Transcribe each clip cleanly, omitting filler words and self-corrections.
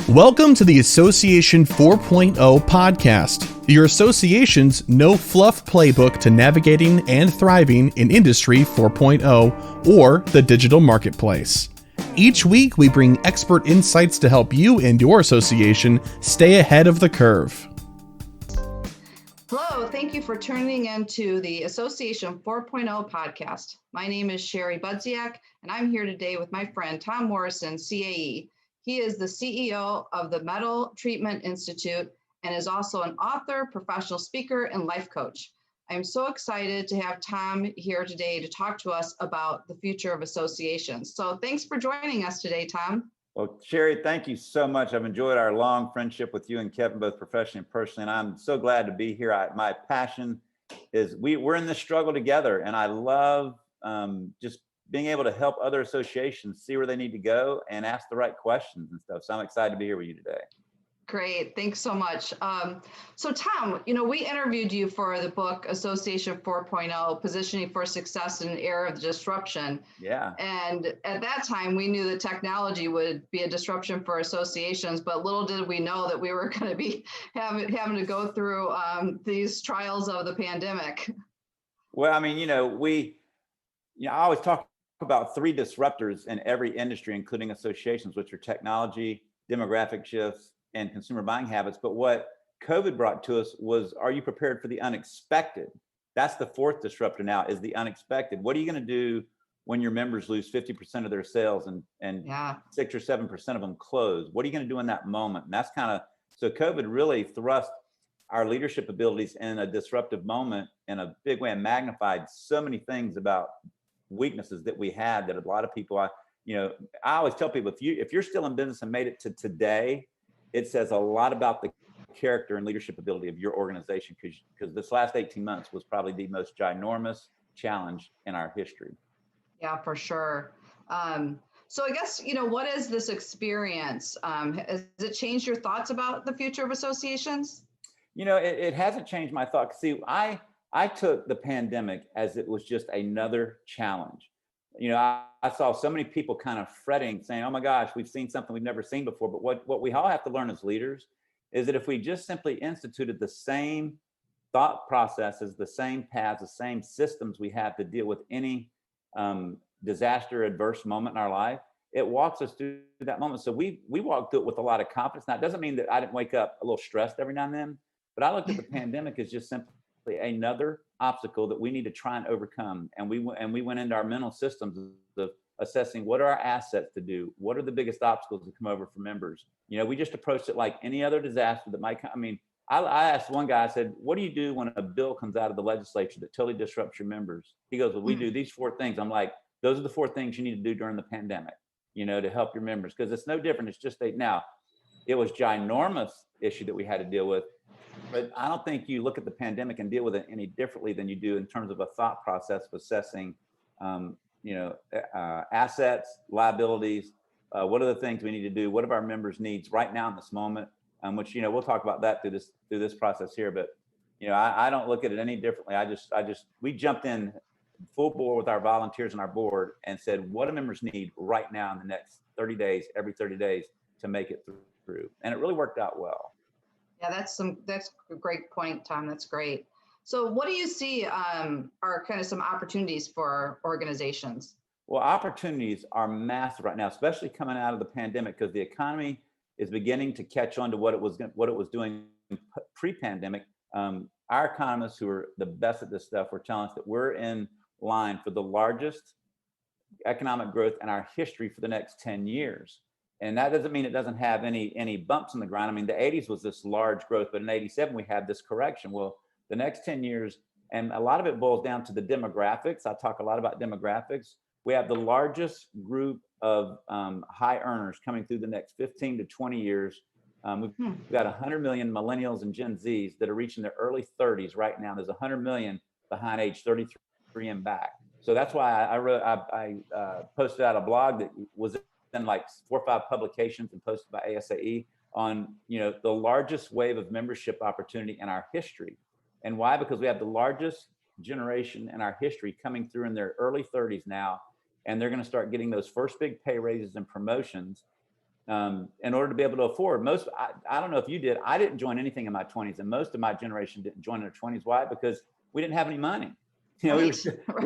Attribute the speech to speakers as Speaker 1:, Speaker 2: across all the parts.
Speaker 1: Welcome to the Association 4.0 podcast, your association's no fluff playbook to navigating and thriving in Industry 4.0 or the digital marketplace. Each week, we bring expert insights to help you and your association stay ahead of the curve.
Speaker 2: Hello, thank you for tuning in to the Association 4.0 podcast. My name is Sherry Budziak, and I'm here today with my friend Tom Morrison, CAE. He is the CEO of the Metal Treatment Institute and is also an author, professional speaker, and life coach. I'm so excited to have Tom here today to talk to us about the future of associations. So thanks for joining us today, Tom.
Speaker 3: Well, Sherry, thank you so much. I've enjoyed our long friendship with you and Kevin, both professionally and personally, and I'm so glad to be here. My passion is we're in this struggle together, and I love just being able to help other associations see where they need to go and ask the right questions and stuff. So I'm excited to be here with you today.
Speaker 2: Great, thanks so much. So Tom, we interviewed you for the book Association 4.0, Positioning for Success in an Era of Disruption.
Speaker 3: Yeah.
Speaker 2: And at that time, we knew that technology would be a disruption for associations, but little did we know that we were going to be having to go through these trials of the pandemic.
Speaker 3: Well, I mean, I always talk about three disruptors in every industry, including associations, which are technology, demographic shifts, and consumer buying habits. But what COVID brought to us was, are you prepared for the unexpected? That's the fourth disruptor now, is the unexpected. What are you going to do when your members lose 50% of their sales and 6 or 7% of them close? What are you going to do in that moment? And that's so COVID really thrust our leadership abilities in a disruptive moment in a big way and magnified so many things about weaknesses that we had that a lot of people, I always tell people, if you're still in business and made it to today, it says a lot about the character and leadership ability of your organization, because this last 18 months was probably the most ginormous challenge in our history.
Speaker 2: Yeah, for sure. So I guess, what is this experience? Has it changed your thoughts about the future of associations?
Speaker 3: It hasn't changed my thoughts. See, I took the pandemic as it was just another challenge. I saw so many people kind of fretting, saying, oh my gosh, we've seen something we've never seen before. But what we all have to learn as leaders is that if we just simply instituted the same thought processes, the same paths, the same systems we have to deal with any disaster, adverse moment in our life, it walks us through that moment. So we walked through it with a lot of confidence. Now, it doesn't mean that I didn't wake up a little stressed every now and then, but I looked at the pandemic as just simply another obstacle that we need to try and overcome. And we went into our mental systems of assessing what are our assets to do, what are the biggest obstacles that come over for members. We just approached it like any other disaster that might come. I mean, I asked one guy, I said, what do you do when a bill comes out of the legislature that totally disrupts your members? He goes, well, we do these 4 things. I'm like, those are the 4 things you need to do during the pandemic, to help your members, because it's no different. It's just now it was ginormous issue that we had to deal with. But I don't think you look at the pandemic and deal with it any differently than you do in terms of a thought process of assessing, assets, liabilities. What are the things we need to do? What are our members' needs right now in this moment? Which we'll talk about that through this process here. But I don't look at it any differently. We jumped in full bore with our volunteers and our board and said, what do members need right now in the next 30 days, every 30 days to make it through? And it really worked out well.
Speaker 2: Yeah, that's a great point, Tom. That's great. So what do you see are kind of some opportunities for organizations?
Speaker 3: Well, opportunities are massive right now, especially coming out of the pandemic, because the economy is beginning to catch on to what it was doing pre-pandemic. Our economists, who are the best at this stuff, were telling us that we're in line for the largest economic growth in our history for the next 10 years. And that doesn't mean it doesn't have any bumps in the ground. I mean, the 80s was this large growth, but in 87, we had this correction. Well, the next 10 years, and a lot of it boils down to the demographics. I talk a lot about demographics. We have the largest group of high earners coming through the next 15 to 20 years. We've got 100 million millennials and Gen Zs that are reaching their early 30s right now. There's 100 million behind age 33 and back. So that's why I posted out a blog that was in like 4 or 5 publications and posted by ASAE on the largest wave of membership opportunity in our history. And why? Because we have the largest generation in our history coming through in their early 30s now, and they're going to start getting those first big pay raises and promotions in order to be able to afford. I don't know if you did, I didn't join anything in my 20s, and most of my generation didn't join in their 20s. Why? Because we didn't have any money. You know, we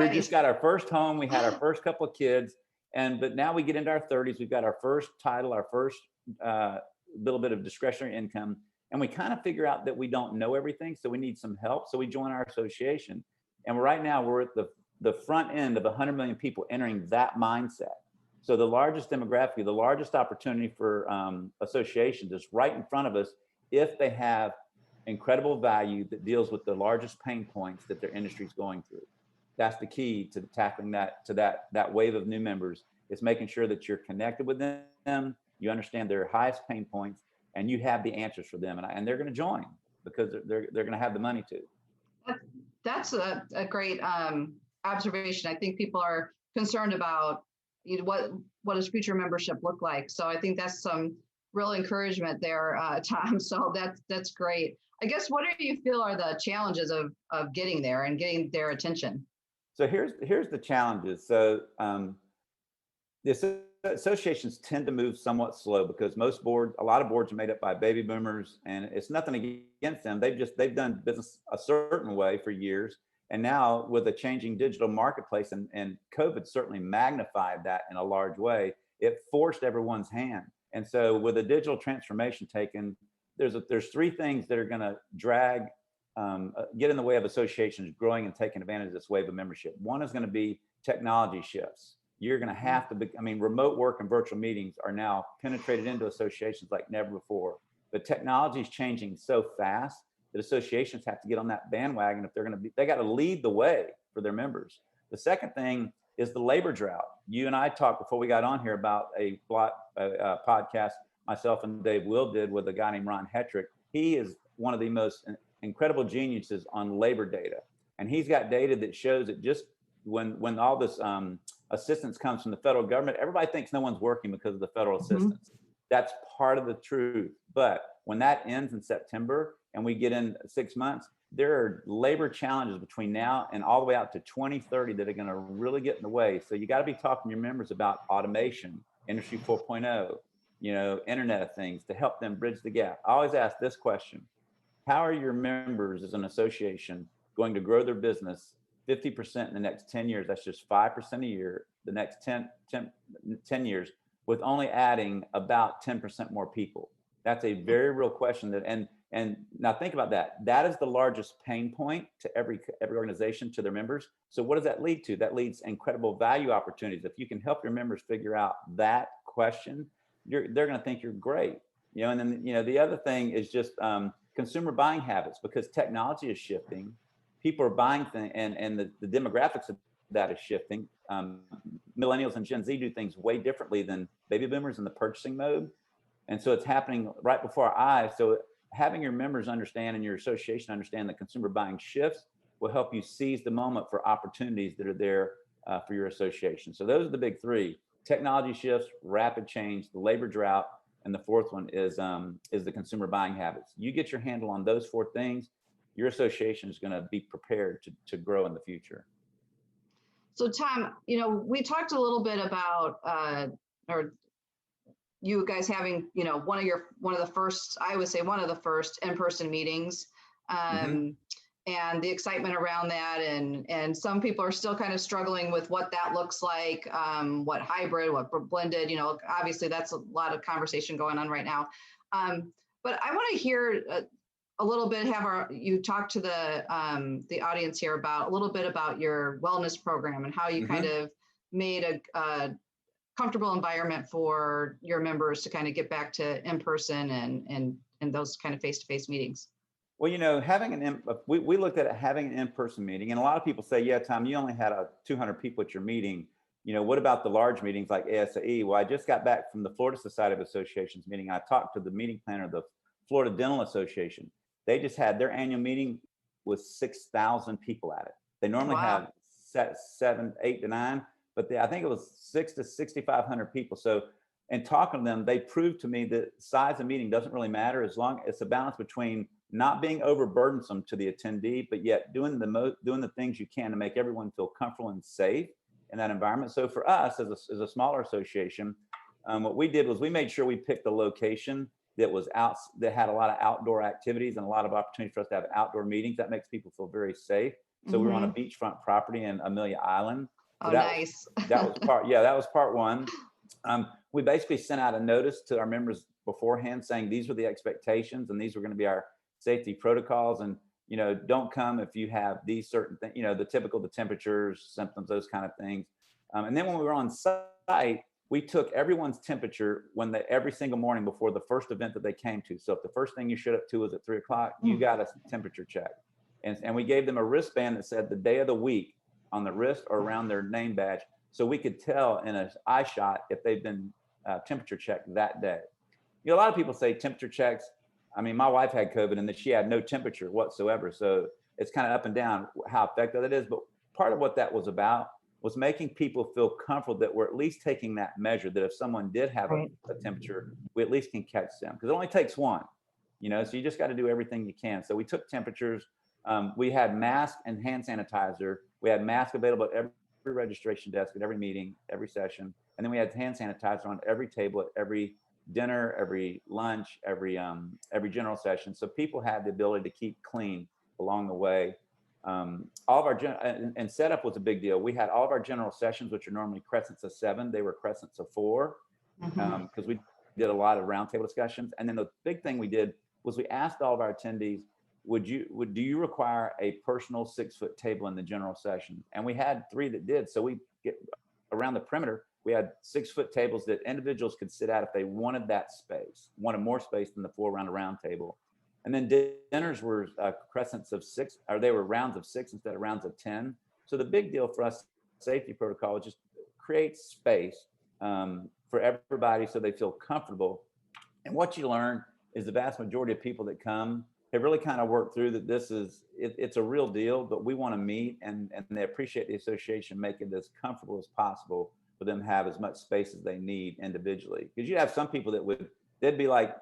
Speaker 3: just got our first home, we had our first couple of kids, but now we get into our 30s, we've got our first title, our first little bit of discretionary income, and we kind of figure out that we don't know everything, so we need some help. So we join our association, and right now we're at the front end of 100 million people entering that mindset. So the largest demographic, the largest opportunity for associations is right in front of us if they have incredible value that deals with the largest pain points that their industry is going through. That's the key to tackling that wave of new members, is making sure that you're connected with them, you understand their highest pain points, and you have the answers for them. And they're going to join because they're going to have the money to.
Speaker 2: That's a great observation. I think people are concerned about what does future membership look like. So I think that's some real encouragement there, Tom. So that's great. I guess, what do you feel are the challenges of getting there and getting their attention?
Speaker 3: So here's the challenges. So the associations tend to move somewhat slow because a lot of boards are made up by baby boomers, and it's nothing against them. They've done business a certain way for years. And now with a changing digital marketplace, and COVID certainly magnified that in a large way, it forced everyone's hand. And so with a digital transformation taken, there's three things that are going to get in the way of associations growing and taking advantage of this wave of membership. One is going to be technology shifts. You're going to have to remote work and virtual meetings are now penetrated into associations like never before. But technology is changing so fast that associations have to get on that bandwagon if they got to lead the way for their members. The second thing is the labor drought. You and I talked before we got on here about a podcast myself and Dave Will did with a guy named Ron Hetrick. He is one of the most incredible geniuses on labor data. And he's got data that shows that just when all this assistance comes from the federal government, everybody thinks no one's working because of the federal assistance. That's part of the truth. But when that ends in September and we get in 6 months, there are labor challenges between now and all the way out to 2030 that are going to really get in the way. So you got to be talking to your members about automation, Industry 4.0, Internet of Things, to help them bridge the gap. I always ask this question: how are your members as an association going to grow their business 50% in the next 10 years? That's just 5% a year, the next 10 years, with only adding about 10% more people. That's a very real question. And now think about that. That is the largest pain point to every organization, to their members. So what does that lead to? That leads incredible value opportunities. If you can help your members figure out that question, they're going to think you're great. And then the other thing is just consumer buying habits, because technology is shifting. People are buying things, and the demographics of that is shifting. Millennials and Gen Z do things way differently than baby boomers in the purchasing mode. And so it's happening right before our eyes. So having your members understand and your association understand that consumer buying shifts will help you seize the moment for opportunities that are there for your association. So those are the big three: technology shifts, rapid change, the labor drought, and the fourth one is the consumer buying habits. You get your handle on those four things, your association is going to be prepared to grow in the future.
Speaker 2: So Tom, we talked a little bit about, or you guys having, one of the first, I would say one of the first in-person meetings, and the excitement around that. And some people are still kind of struggling with what that looks like, what hybrid, what blended, obviously that's a lot of conversation going on right now. But I want to hear a little bit, you talk to the audience here about a little bit about your wellness program and how you kind of made a comfortable environment for your members to kind of get back to in-person and those kind of face-to-face meetings.
Speaker 3: Well, we looked at having an in-person meeting, and a lot of people say, yeah, Tom, you only had 200 people at your meeting. What about the large meetings like ASAE? Well, I just got back from the Florida Society of Associations meeting. I talked to the meeting planner of the Florida Dental Association. They just had their annual meeting with 6,000 people at it. They normally have 7, 8 to 9, but I think it was 6,000 to 6,500 people. So in talking to them, they proved to me that size of meeting doesn't really matter, as long as it's a balance between not being overburdensome to the attendee, but yet doing the things you can to make everyone feel comfortable and safe in that environment. So for us as a smaller association, What we did was we made sure we picked a location that was out, that had a lot of outdoor activities and a lot of opportunity for us to have outdoor meetings. That makes people feel very safe. So we were on a beachfront property in Amelia Island. So
Speaker 2: Oh, nice.
Speaker 3: that was part, yeah, that was part one. We basically sent out a notice to our members beforehand saying these were the expectations and these were going to be our safety protocols. And, you know, don't come if you have these certain things, you know, the typical, the temperatures, symptoms, those kind of things. And then when we were on site, we took everyone's temperature every single morning before the first event that they came to. So if the first thing you showed up to was at 3 o'clock, you got a temperature check. And we gave them a wristband that said the day of the week on the wrist or around their name badge. So we could tell in an eye shot if they've been temperature checked that day. You know, a lot of people say temperature checks. I mean, my wife had COVID and that she had no temperature whatsoever. So it's kind of up and down how effective it is. But part of what that was about was making people feel comfortable that we're at least taking that measure, that if someone did have a temperature, we at least can catch them, because it only takes one, you know, so you just got to do everything you can. So we took temperatures. We had mask and hand sanitizer. We had mask available at every registration desk, at every meeting, every session. And then we had hand sanitizer on every table, at every dinner, every lunch, every general session. So people had the ability to keep clean along the way. All of our and setup was a big deal. We had all of our general sessions, which are normally crescents of 7, they were crescents of 4, because we did a lot of roundtable discussions. And then the big thing we did was we asked all of our attendees, do you require a personal 6-foot table in the general session? And we had 3 that did. So we get around the perimeter, we had 6-foot tables that individuals could sit at if they wanted that space, wanted more space than the 4 around a round table. And then dinners were crescents of 6, or they were rounds of 6 instead of rounds of 10. So the big deal for us, safety protocol, is just create space for everybody so they feel comfortable. And what you learn is the vast majority of people that come have really kind of worked through that it's a real deal, but we want to meet, and they appreciate the association making it as comfortable as possible for them to have as much space as they need individually. Because you have some people that they'd be like,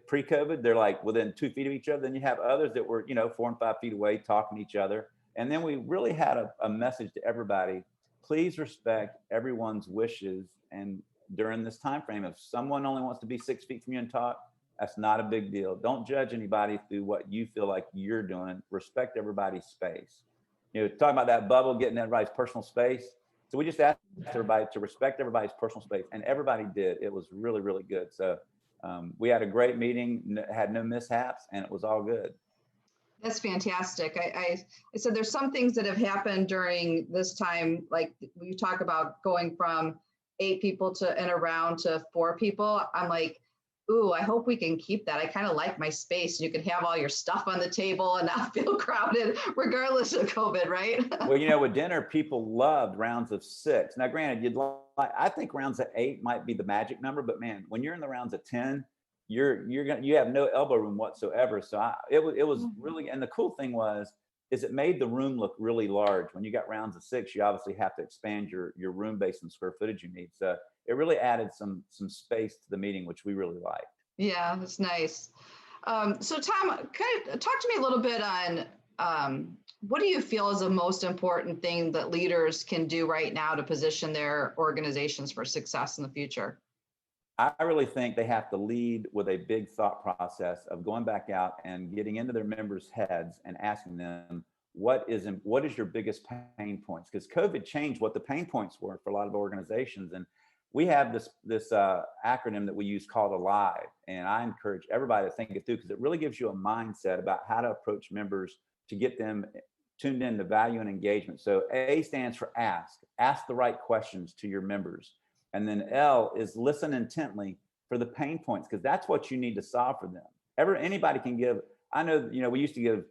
Speaker 3: pre-COVID, they're like within 2 feet of each other. Then you have others that were, you know, 4 and 5 feet away talking to each other. And then we really had a message to everybody: please respect everyone's wishes. And during this time frame, if someone only wants to be 6 feet from you and talk, that's not a big deal. Don't judge anybody through what you feel like you're doing. Respect everybody's space. You know, talking about that bubble, getting everybody's personal space. So we just asked everybody to respect everybody's personal space, and everybody did. It was really, really good. So we had a great meeting, had no mishaps, and it was all good.
Speaker 2: That's fantastic. I said there's some things that have happened during this time, like you talk about going from 8 people in a round to 4 people. I'm like, ooh, I hope we can keep that. I kind of like my space. You can have all your stuff on the table and not feel crowded, regardless of COVID, right?
Speaker 3: Well, you know, with dinner, people loved rounds of 6. Now, granted, I think rounds of 8 might be the magic number, but man, when you're in the rounds of 10, you have no elbow room whatsoever. So it was really, and the cool thing is it made the room look really large. When you got rounds of 6, you obviously have to expand your room based on square footage you need. So it really added some space to the meeting, which we really liked.
Speaker 2: Yeah, that's nice. So Tom, talk to me a little bit on what do you feel is the most important thing that leaders can do right now to position their organizations for success in the future?
Speaker 3: I really think they have to lead with a big thought process of going back out and getting into their members' heads and asking them, what is your biggest pain points? Because COVID changed what the pain points were for a lot of organizations. And we have this acronym that we use called ALIVE. And I encourage everybody to think it through, because it really gives you a mindset about how to approach members to get them tuned in to value and engagement. So A stands for ask the right questions to your members. And then L is listen intently for the pain points, because that's what you need to solve for them. Anybody can give. I know, you know, we used to give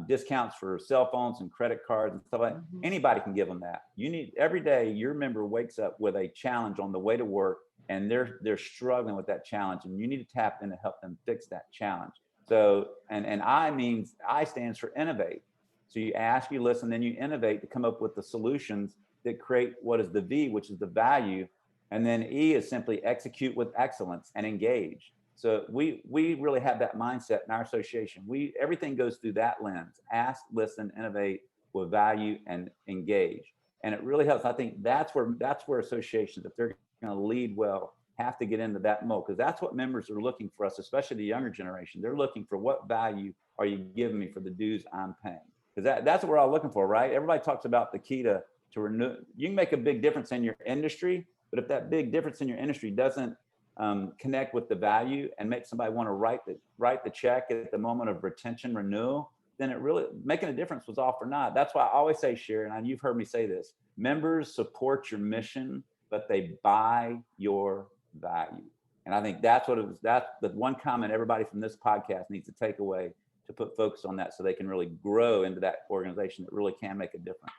Speaker 3: discounts for cell phones and credit cards and stuff like that. Anybody can give them that. You need, every day your member wakes up with a challenge on the way to work, and they're struggling with that challenge, and you need to tap in to help them fix that challenge. So, and I stands for innovate. So you ask, you listen, then you innovate to come up with the solutions that create what is the V, which is the value. And then E is simply execute with excellence and engage. So we really have that mindset in our association. Everything goes through that lens: ask, listen, innovate with value, and engage. And it really helps. I think that's where associations, if they're going to lead well have to get into that mold, because that's what members are looking for us, especially the younger generation. They're looking for, what value are you giving me for the dues I'm paying? Because that's what we're all looking for, right? Everybody talks about the key to renew. You can make a big difference in your industry, but if that big difference in your industry doesn't connect with the value and make somebody want to write the check at the moment of retention renewal, then it really making a difference was all for naught. That's why I always say, Sharon, and you've heard me say this, members support your mission, but they buy your value. And I think that's what it was. That's the one comment everybody from this podcast needs to take away, to put focus on that, so they can really grow into that organization that really can make a difference.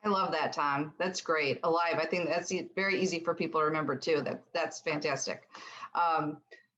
Speaker 2: I love that, Tom. That's great. Alive. I think that's very easy for people to remember too. That's fantastic.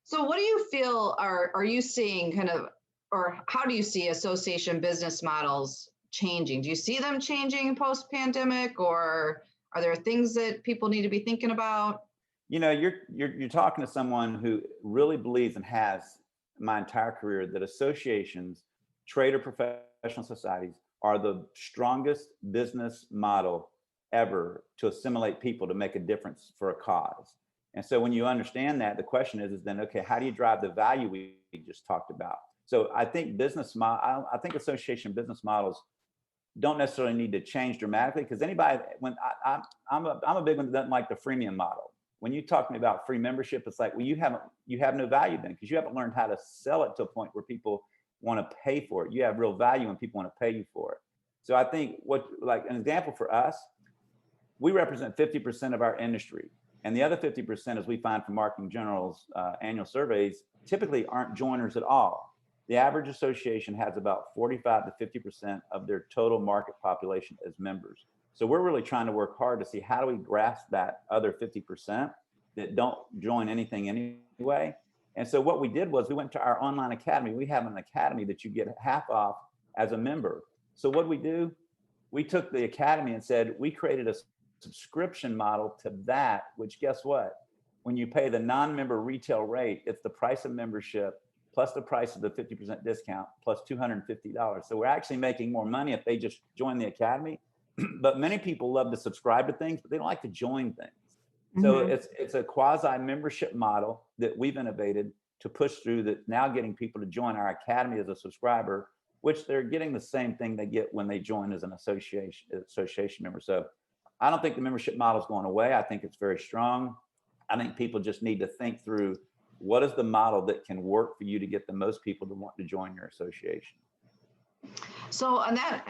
Speaker 2: So what do you feel are you seeing kind of, or how do you see association business models changing? Do you see them changing post-pandemic, or are there things that people need to be thinking about?
Speaker 3: You know, you're talking to someone who really believes, and has my entire career, that associations, trade or professional societies, are the strongest business model ever to assimilate people to make a difference for a cause. And so when you understand that, the question is then, okay, how do you drive the value we just talked about? So I think I think association business models don't necessarily need to change dramatically, because anybody, when I'm a big one that doesn't like the freemium model. When you talk to me about free membership, it's like, well, you have no value then, because you haven't learned how to sell it to a point where people want to pay for it. You have real value when people want to pay you for it. So I think like an example for us, we represent 50% of our industry, and the other 50%, as we find from Marketing General's annual surveys, typically aren't joiners at all. The average association has about 45 to 50% of their total market population as members. So we're really trying to work hard to see, how do we grasp that other 50% that don't join anything anyway. And so what we did was, we went to our online academy. We have an academy that you get half off as a member. So what we do, we took the academy and said, we created a subscription model to that, which, guess what? When you pay the non-member retail rate, it's the price of membership plus the price of the 50% discount plus $250. So we're actually making more money if they just join the academy. But many people love to subscribe to things, but they don't like to join things. So it's a quasi membership model that we've innovated to push through, that now getting people to join our academy as a subscriber, which they're getting the same thing they get when they join as an association member. So I don't think the membership model is going away. I think it's very strong. I think people just need to think through, what is the model that can work for you to get the most people to want to join your association.
Speaker 2: So on that,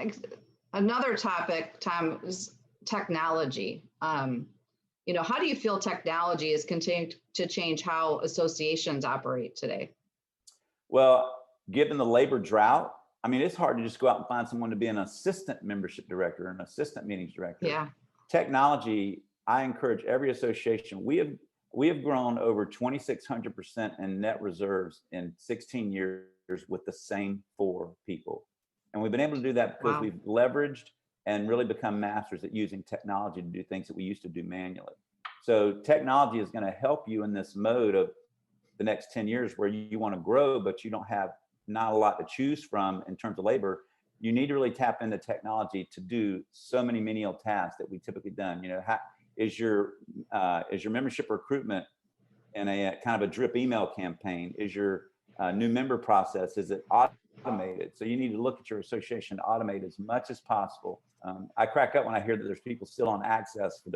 Speaker 2: another topic, Tom, is technology. How do you feel technology is continuing to change how associations operate today? Well,
Speaker 3: given the labor drought, I mean, it's hard to just go out and find someone to be an assistant membership director, an assistant meetings director.
Speaker 2: Yeah.
Speaker 3: Technology, I encourage every association. We have grown over 2,600% in net reserves in 16 years with the same 4 people. And we've been able to do that because we've leveraged and really become masters at using technology to do things that we used to do manually. So technology is going to help you in this mode of the next 10 years, where you want to grow, but you don't have not a lot to choose from in terms of labor. You need to really tap into technology to do so many menial tasks that we typically done. How is your membership recruitment in a kind of a drip email campaign? Is your new member process, is it automated? So you need to look at your association to automate as much as possible. I crack up when I hear that there's people still on Access for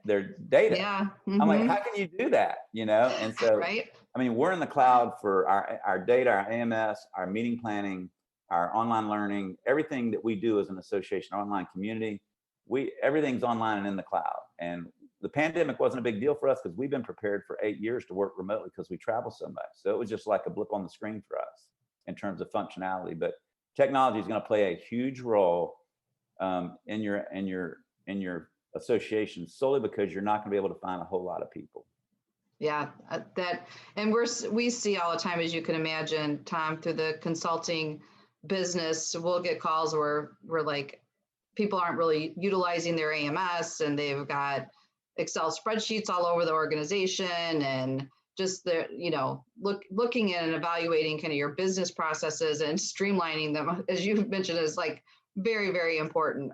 Speaker 3: their data.
Speaker 2: Yeah.
Speaker 3: I'm like, how can you do that? And so,
Speaker 2: right.
Speaker 3: I mean, we're in the cloud for our data, our AMS, our meeting planning, our online learning, everything that we do as an association, our online community, everything's online and in the cloud. And the pandemic wasn't a big deal for us, because we've been prepared for 8 years to work remotely, because we travel so much. So it was just like a blip on the screen for us in terms of functionality. But technology is going to play a huge role in your association, solely because you're not going to be able to find a whole lot of people.
Speaker 2: Yeah, and we see all the time, as you can imagine, Tom, through the consulting business, we'll get calls where we're like, people aren't really utilizing their AMS, and they've got Excel spreadsheets all over the organization, and just looking at and evaluating kind of your business processes and streamlining them, as you mentioned, is like very, very important.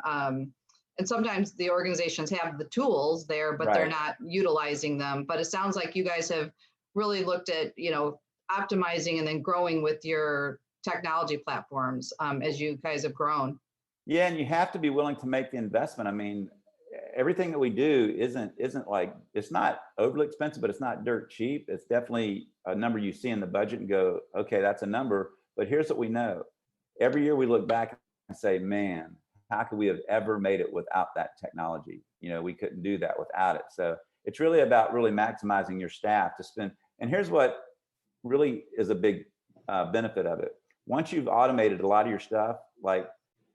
Speaker 2: and sometimes the organizations have the tools there, but they're not utilizing them. But it sounds like you guys have really looked at, optimizing and then growing with your technology platforms as you guys have grown.
Speaker 3: Yeah, and you have to be willing to make the investment. I mean, everything that we do isn't like, it's not overly expensive, but it's not dirt cheap. It's definitely a number you see in the budget and go, okay, that's a number. But here's what we know. Every year we look back and say, man, how could we have ever made it without that technology? We couldn't do that without it. So it's really about really maximizing your staff to spend. And here's what really is a big benefit of it. Once you've automated a lot of your stuff, like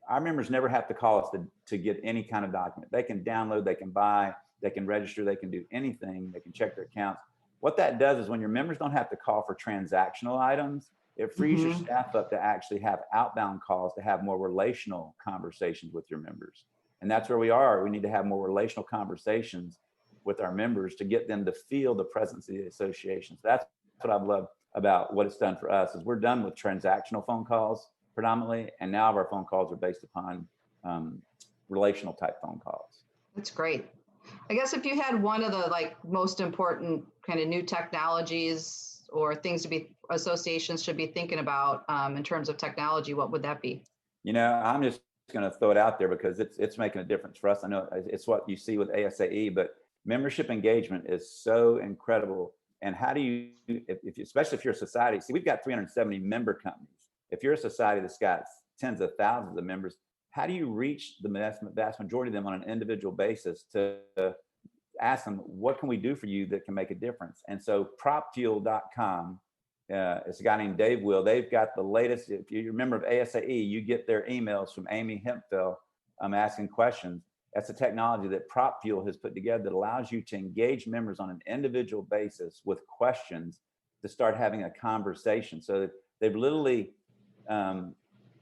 Speaker 3: our members never have to call us to get any kind of document. They can download, they can buy, they can register, they can do anything, they can check their accounts. What that does is when your members don't have to call for transactional items, it frees your staff up to actually have outbound calls, to have more relational conversations with your members. And that's where we are. We need to have more relational conversations with our members to get them to feel the presence of the association. So that's what I've loved about what it's done for us, is we're done with transactional phone calls predominantly, and now our phone calls are based upon relational type phone calls.
Speaker 2: That's great. I guess if you had one of the most important kind of new technologies or things associations should be thinking about in terms of technology, what would that be?
Speaker 3: I'm just going to throw it out there because it's making a difference for us. I know it's what you see with ASAE, but membership engagement is so incredible. And how do you, especially if you're a society, see, we've got 370 member companies. If you're a society that's got tens of thousands of members, how do you reach the vast majority of them on an individual basis to ask them, what can we do for you that can make a difference? And so propfuel.com, it's a guy named Dave Will. They've got the latest. If you're a member of ASAE, you get their emails from Amy Hemphill asking questions. That's a technology that PropFuel has put together that allows you to engage members on an individual basis with questions to start having a conversation. So they've literally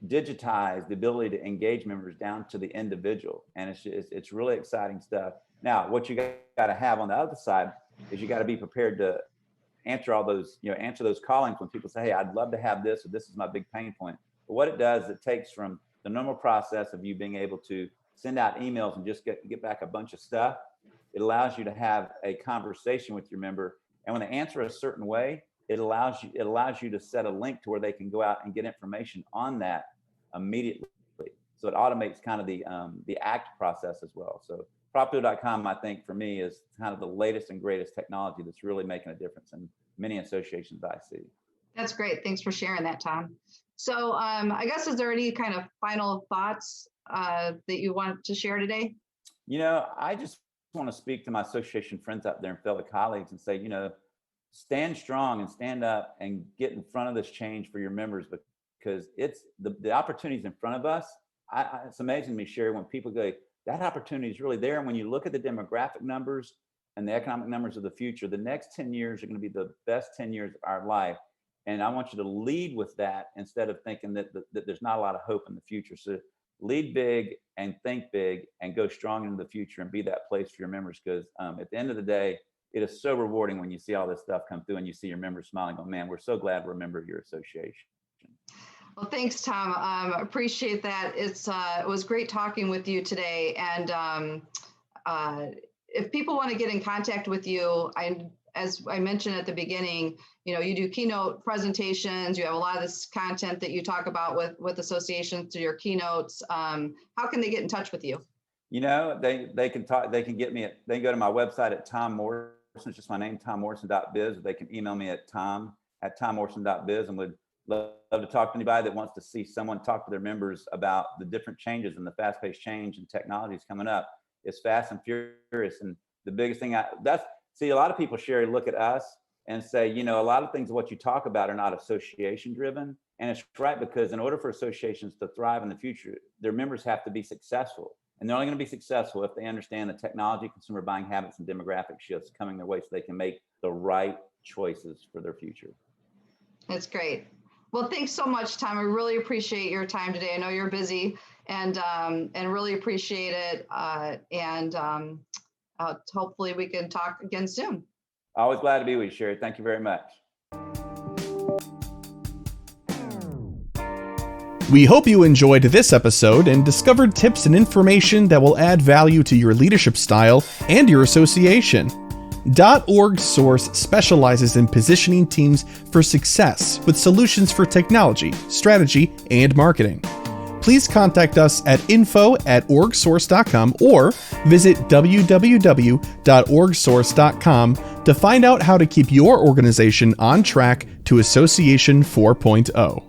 Speaker 3: digitized the ability to engage members down to the individual. And it's really exciting stuff. Now, what you got to have on the other side is you got to be prepared to answer all those, answer those callings when people say, hey, I'd love to have this, or this is my big pain point. But what it does, it takes from the normal process of you being able to send out emails and just get back a bunch of stuff. It allows you to have a conversation with your member. And when they answer a certain way, it allows you to set a link to where they can go out and get information on that immediately. So it automates kind of the ACT process as well. So propfuel.com, I think for me, is kind of the latest and greatest technology that's really making a difference in many associations I see.
Speaker 2: That's great. Thanks for sharing that, Tom. So I guess, is there any kind of final thoughts that you want to share today?
Speaker 3: I just want to speak to my association friends out there and fellow colleagues and say, stand strong and stand up and get in front of this change for your members, because it's the opportunities in front of us. It's amazing to me, Sherry, when people go, that opportunity is really there. And when you look at the demographic numbers and the economic numbers of the future, the next 10 years are going to be the best 10 years of our life. And I want you to lead with that instead of thinking that there's not a lot of hope in the future. So lead big and think big and go strong into the future and be that place for your members. Because at the end of the day, it is so rewarding when you see all this stuff come through and you see your members smiling, going, man, we're so glad we're a member of your association.
Speaker 2: Well, thanks, Tom. Appreciate that. It was great talking with you today. And if people want to get in contact with you, as I mentioned at the beginning, you do keynote presentations. You have a lot of this content that you talk about with associations through your keynotes. How can they get in touch with you?
Speaker 3: They can talk. They can get me they can go to my website at Tom Morrison. It's just my name, tommorrison.biz. Or they can email me at tom@tommorrison.biz, and would love to talk to anybody that wants to see someone talk to their members about the different changes and the fast-paced change and technologies coming up. It's fast and furious. And the biggest thing see, a lot of people, Sherry, look at us and say, a lot of things of what you talk about are not association driven. And it's right, because in order for associations to thrive in the future, their members have to be successful. And they're only going to be successful if they understand the technology, consumer buying habits, and demographic shifts coming their way so they can make the right choices for their future. That's
Speaker 2: great. Well, thanks so much, Tom. I really appreciate your time today. I know you're busy and really appreciate it. Hopefully we can talk again soon.
Speaker 3: Always glad to be with you, Sherry. Thank you very much.
Speaker 1: We hope you enjoyed this episode and discovered tips and information that will add value to your leadership style and your association. .org Source specializes in positioning teams for success with solutions for technology, strategy, and marketing. Please contact us at info@orgsource.com or visit www.orgsource.com to find out how to keep your organization on track to Association 4.0.